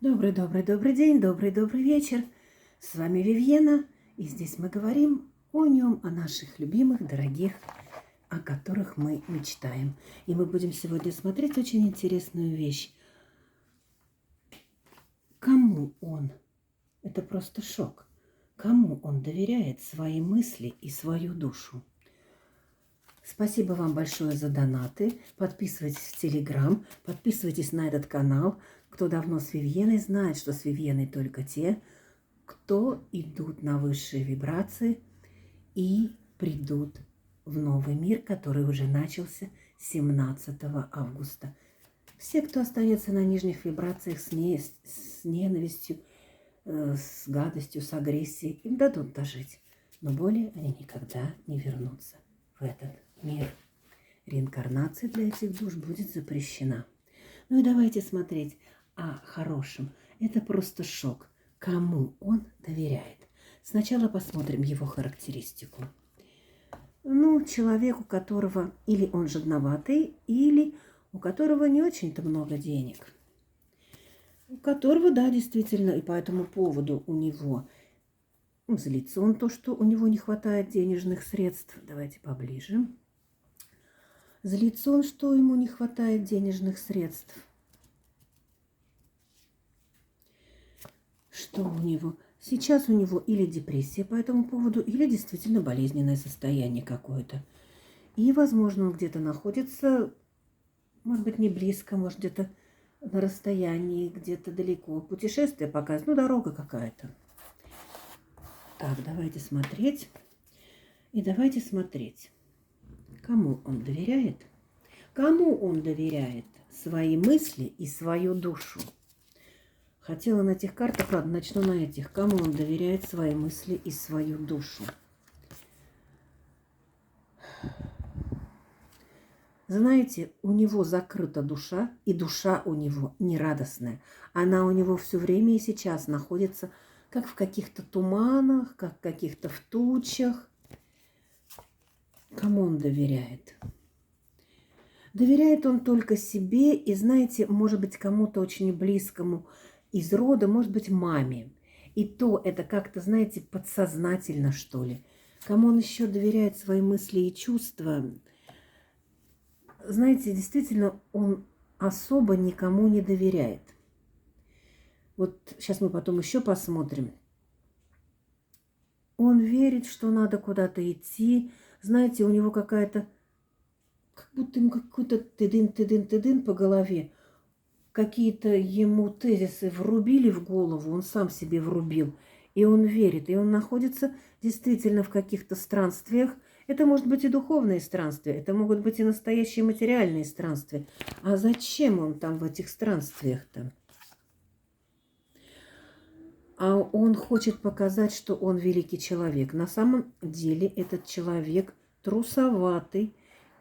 Добрый день, добрый вечер. С вами Вивьена, и здесь мы говорим о нем, о наших любимых, дорогих, о которых мы мечтаем. И мы будем сегодня смотреть очень интересную вещь. Кому он? Это просто шок. Кому он доверяет свои мысли и свою душу? Спасибо вам большое за донаты. Подписывайтесь в Телеграм, подписывайтесь на этот канал. Кто давно с Вивьеной, знает, что с Вивьеной только те, кто идут на высшие вибрации и придут в новый мир, который уже начался 17 августа. Все, кто останется на нижних вибрациях с ненавистью, с гадостью, с агрессией, им дадут дожить. Но более они никогда не вернутся в этот мир. Реинкарнация для этих душ будет запрещена. Ну и давайте смотреть о хорошем. Это просто шок. Кому он доверяет? Сначала посмотрим его характеристику. Ну, человек, у которого или он жадноватый, или у которого не очень-то много денег. У которого, да, действительно, и по этому поводу у него злится он то, что у него не хватает денежных средств. Давайте поближе. Злится он, что ему не хватает денежных средств. Что у него? Сейчас у него или депрессия по этому поводу, или действительно болезненное состояние какое-то. И, возможно, он где-то находится, может быть, не близко, может, где-то на расстоянии, где-то далеко. Путешествие показывает, ну, дорога какая-то. Так, давайте смотреть. И давайте смотреть, кому он доверяет. Кому он доверяет свои мысли и свою душу. Хотела на этих картах, ладно, начну на этих. Кому он доверяет свои мысли и свою душу. Знаете, у него закрыта душа, и душа у него нерадостная. Она у него все время и сейчас находится как в каких-то туманах, как в каких-то в тучах. Кому он доверяет? Доверяет он только себе и, знаете, может быть, кому-то очень близкому из рода, может быть, маме. И то это как-то, знаете, подсознательно, что ли. Кому он еще доверяет свои мысли и чувства? Знаете, действительно, он особо никому не доверяет. Вот сейчас мы потом еще посмотрим. Он верит, что надо куда-то идти. Знаете, у него какая-то, как будто ему какой-то тыдын по голове. Какие-то ему тезисы врубили в голову, он сам себе врубил. И он верит, и он находится действительно в каких-то странствиях. Это может быть и духовные странствия, это могут быть и настоящие материальные странствия. А зачем он там в этих странствиях-то? А он хочет показать, что он великий человек. На самом деле этот человек трусоватый,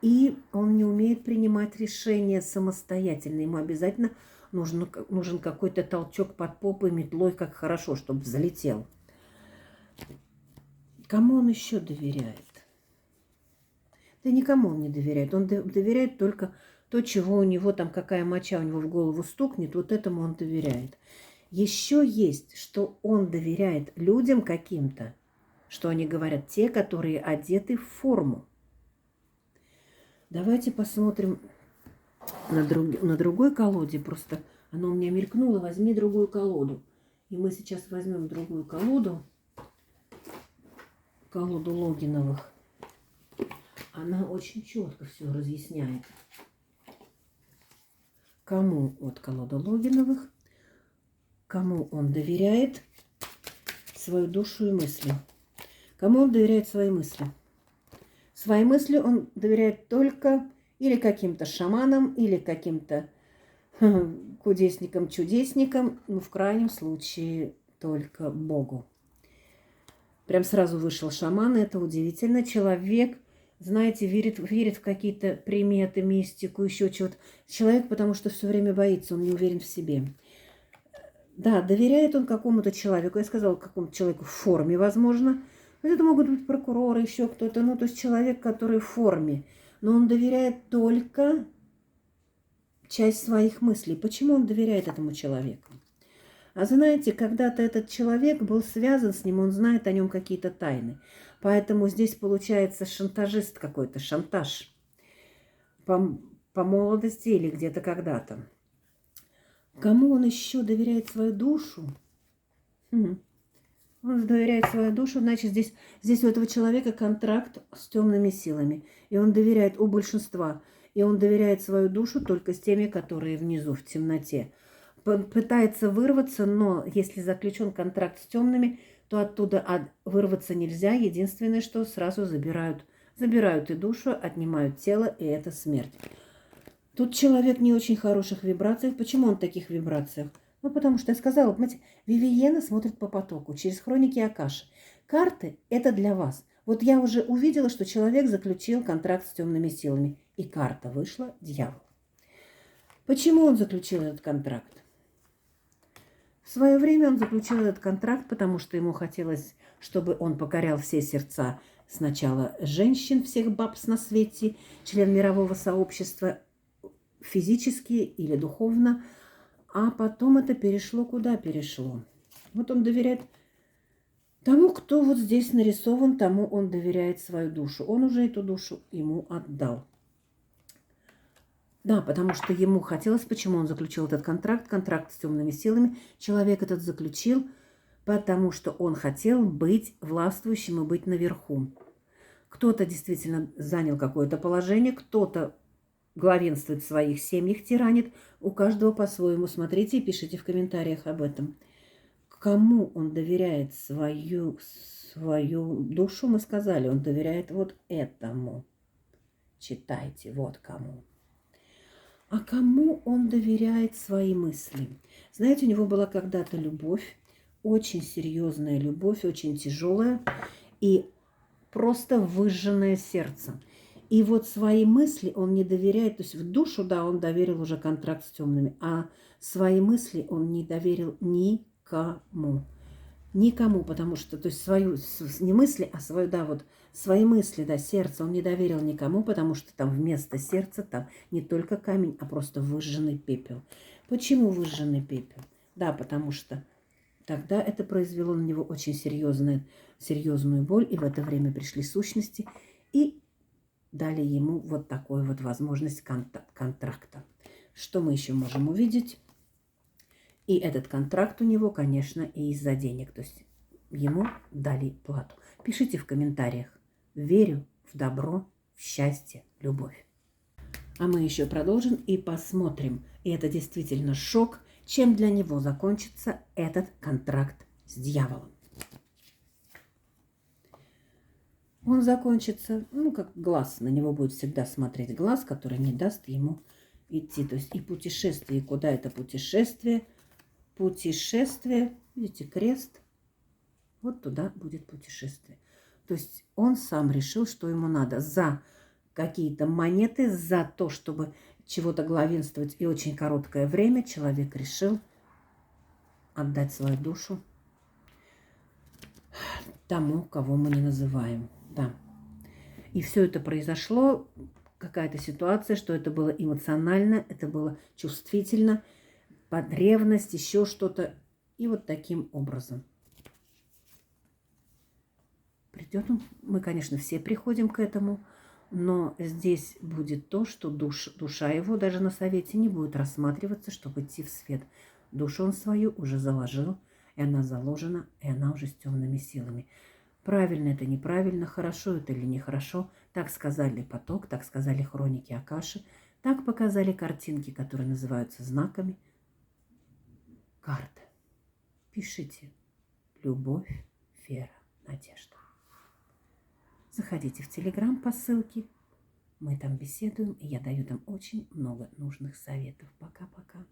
и он не умеет принимать решения самостоятельно. Ему обязательно нужен какой-то толчок под попой метлой, как хорошо, чтобы залетел. Кому он еще доверяет? Да никому он не доверяет. Он доверяет только то, чего у него там, какая моча у него в голову стукнет, вот этому он доверяет. Еще есть, что он доверяет людям каким-то, что они говорят, те, которые одеты в форму. Давайте посмотрим на другой колоде. Просто оно у меня мелькнуло. Возьми другую колоду. И мы сейчас возьмем другую колоду. Колоду Логиновых. Она очень четко все разъясняет. Кому от колоды Логиновых, кому он доверяет свою душу и мысли. Кому он доверяет свои мысли. Свои мысли он доверяет только или каким-то шаманам, или каким-то кудесникам-чудесникам, ну, в крайнем случае, только Богу. Прям сразу вышел шаман, это удивительно. Человек, знаете, верит в какие-то приметы, мистику, еще чего-то. Человек, потому что все время боится, он не уверен в себе. Да, доверяет он какому-то человеку, я сказала, какому-то человеку в форме, возможно. Это могут быть прокуроры, еще кто-то, ну, то есть человек, который в форме. Но он доверяет только часть своих мыслей. Почему он доверяет этому человеку? А знаете, когда-то этот человек был связан с ним, он знает о нем какие-то тайны. Поэтому здесь получается шантажист какой-то, шантаж по, по молодости или где-то когда-то. Кому он еще доверяет свою душу? Он доверяет свою душу, значит, здесь у этого человека контракт с темными силами. И он доверяет у большинства. И он доверяет свою душу только с теми, которые внизу, в темноте. Пытается вырваться, но если заключен контракт с темными, то оттуда вырваться нельзя. Единственное, что сразу забирают и душу, отнимают тело, и это смерть. Тут человек не очень хороших вибрациях. Почему он в таких вибрациях? Ну, потому что я сказала, понимаете, Вивиена смотрит по потоку через хроники Акаши. Карты – это для вас. Вот я уже увидела, что человек заключил контракт с темными силами. И карта вышла – дьявол. Почему он заключил этот контракт? В свое время он заключил этот контракт, потому что ему хотелось, чтобы он покорял все сердца сначала женщин, всех баб на свете, член мирового сообщества, физически или духовно, а потом это перешло куда перешло. Вот он доверяет тому, кто вот здесь нарисован, тому он доверяет свою душу. Он уже эту душу ему отдал. Да, потому что ему хотелось, почему он заключил этот контракт с темными силами. Человек этот заключил, потому что он хотел быть властвующим и быть наверху. Кто-то действительно занял какое-то положение, кто-то главенствует в своих семьях, тиранит. У каждого по-своему. Смотрите и пишите в комментариях об этом. Кому он доверяет свою душу, мы сказали. Он доверяет вот этому. Читайте, вот кому. А кому он доверяет свои мысли? Знаете, у него была когда-то любовь, очень серьезная любовь, очень тяжелая и просто выжженное сердце. И вот свои мысли он не доверяет, то есть в душу, да, он доверил уже контракт с темными, а свои мысли он не доверил никому. Никому, потому что, то есть свою, не мысли, а свою, да, вот свои мысли, да, сердце он не доверил никому, потому что там вместо сердца там не только камень, а просто выжженный пепел. Почему выжженный пепел? Да, потому что тогда это произвело на него очень серьезную боль, и в это время пришли сущности и дали ему вот такую вот возможность контракта. Что мы еще можем увидеть? И этот контракт у него, конечно, и из-за денег. То есть ему дали плату. Пишите в комментариях. Верю в добро, в счастье, любовь. А мы еще продолжим и посмотрим. И это действительно шок, чем для него закончится этот контракт с дьяволом. Он закончится, ну, как глаз. На него будет всегда смотреть глаз, который не даст ему идти. То есть и путешествие, и куда это путешествие? Путешествие, видите, крест, вот туда будет путешествие. То есть он сам решил, что ему надо за какие-то монеты, за то, чтобы чего-то главенствовать и очень короткое время человек решил отдать свою душу тому, кого мы не называем. Да. И все это произошло, какая-то ситуация, что это было эмоционально, это было чувствительно, под ревность, еще что-то. И вот таким образом. Придет он. Мы, конечно, все приходим к этому, но здесь будет то, что душа его даже на совете не будет рассматриваться, чтобы идти в свет. Душу он свою уже заложил, и она заложена, и она уже с темными силами. Правильно это, неправильно, хорошо это или нехорошо, так сказали поток, так сказали хроники Акаши, так показали картинки, которые называются знаками, карты. Пишите любовь, вера, надежда. Заходите в Телеграм по ссылке. Мы там беседуем, и я даю там очень много нужных советов. Пока-пока.